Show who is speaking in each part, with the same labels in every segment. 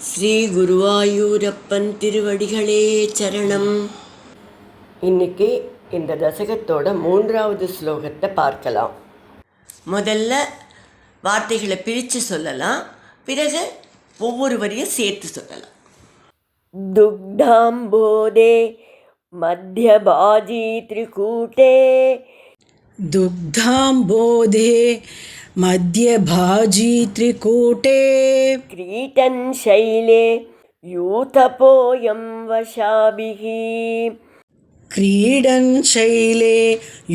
Speaker 1: ஸ்ரீ குருவாயூரப்பன் திருவடிகளே சரணம். இன்னைக்கு இந்த தசகத்தோட 3வது ஸ்லோகத்தை பார்க்கலாம். முதல்ல வார்த்தைகளை பிரித்து சொல்லலாம், பிறகு ஒவ்வொரு வரியும் சேர்த்து சொல்லலாம். துக்தாம்போதே மத்யபாஜி திரிகூட்டே
Speaker 2: दुग्धाम्बोधे मध्यभाजी त्रिकूटे
Speaker 1: क्रीटन् शैले यूतपोऽयं वशाभिः
Speaker 2: क्रीडन् शैले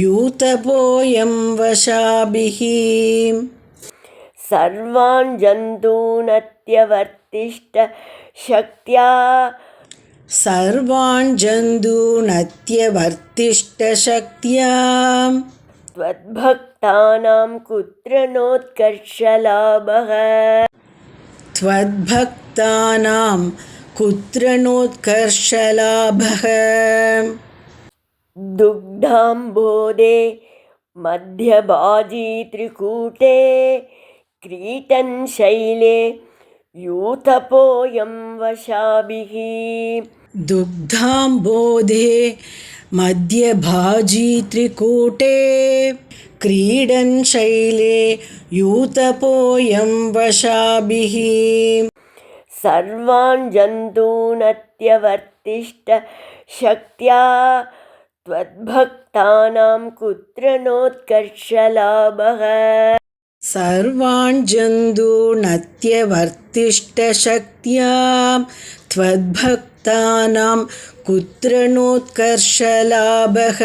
Speaker 2: यूतपोऽयं वशाभिः
Speaker 1: सर्वान् जन्तूनत्यवर्तिष्ठ शक्त्या
Speaker 2: सर्वान् जन्तूनत्यवर्तिष्ठशक्त्या
Speaker 1: त्वद्भक्तानां कुत्र नोत्कर्षलाभः
Speaker 2: त्वद्भक्तानां कुत्र नोत्कर्षलाभः
Speaker 1: दुग्धाम्बोधे मध्यभाजी त्रिकूटे क्रीटन् शैले यूतपोऽयं वशाभिः
Speaker 2: दुग्धाम्बोधे मध्यभाजी त्रिकूटे क्रीडन् शैले यूतपोऽयं वशाभिः
Speaker 1: सर्वान् जन्तूनत्यवर्तिष्ठ शक्त्या त्वद्भक्तानां कुत्र नोत्कर्षलाभः
Speaker 2: सर्वान् जन्तूनत्यवर्तिष्ठशक्त्या त्वद्भक्तानां कुत्र नोत्कर्षलाभः.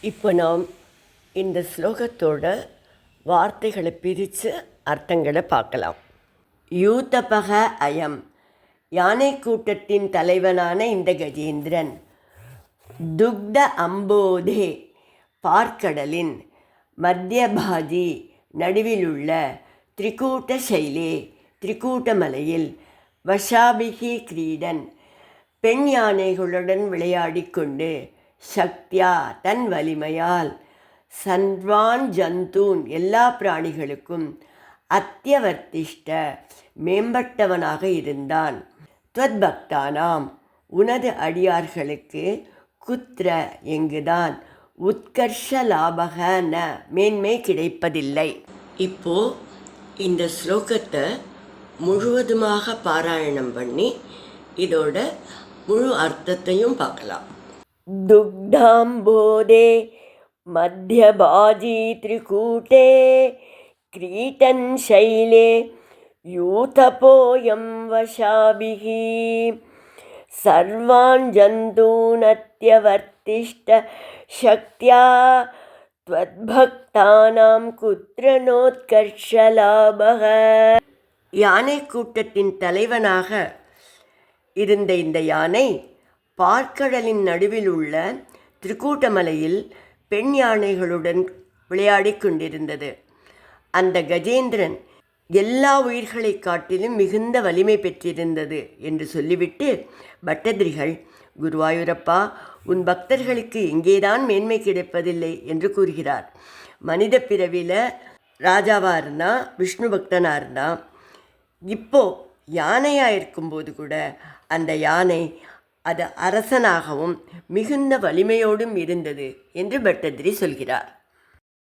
Speaker 1: இப்போ நாம் இந்த ஸ்லோகத்தோட வார்த்தைகளை பிரித்து அர்த்தங்களை பார்க்கலாம். யூதபக அயம், யானை கூட்டத்தின் தலைவனான இந்த கஜேந்திரன். துக்த அம்போதே, பார்க்கடலின். மத்தியபாஜி, நடுவிலுள்ள. திரிகூட்ட சைலே, திரிகூட்டமலையில். வஷாபிகி கிரீடன், பெண் யானைகளுடன் விளையாடிக்கொண்டு. சக்தியா, தன் வலிமையால். சர்வான் ஜந்தூன், எல்லா பிராணிகளுக்கும். அத்தியவர்த்திஷ்ட, மேம்பட்டவனாக இருந்தான். துவத்பக்தானாம், உனது அடியார்களுக்கு. குத்ர, எங்குதான். உத்கர்ஷ லாபக, ந, மேன்மை கிடைப்பதில்லை. இப்போ இந்த ஸ்லோகத்தை முழுவதுமாக பாராயணம் பண்ணி இதோட முழு அர்த்தத்தையும் பார்க்கலாம். துக்தாம்போதே மத்யபாஜி திரிகூட்டே கிரீட்டன் சைலே யூதபோயம் வசாபிஹி சர்வான் ஜந்தூனத்யவர்த்திஷ்ட சக்தியா த்வத்பக்தானாம் குத்ர நோத்கர்ஷலாபக. யானை கூட்டத்தின் தலைவனாக இருந்த இந்த யானை பார்க்கடலின் நடுவில் உள்ள திரிகூட்டமலையில் பெண் யானைகளுடன் விளையாடி கொண்டிருந்தது. அந்த கஜேந்திரன் எல்லா உயிர்களை காட்டிலும் மிகுந்த வலிமை பெற்றிருந்தது என்று சொல்லிவிட்டு பட்டதிரிகள், குருவாயூரப்பா, உன் பக்தர்களுக்கு எங்கேதான் மேன்மை கிடைப்பதில்லை என்று கூறுகிறார். மனித பிறவியில் ராஜாவாக இருந்தால், விஷ்ணு பக்தனாக இருந்தால், இப்போது யானையாக இருக்கும்போது கூட அந்த யானை அது அரசனாகவும் மிகுந்த வலிமையோடும் இருந்தது என்று பட்டதிரி சொல்கிறார்.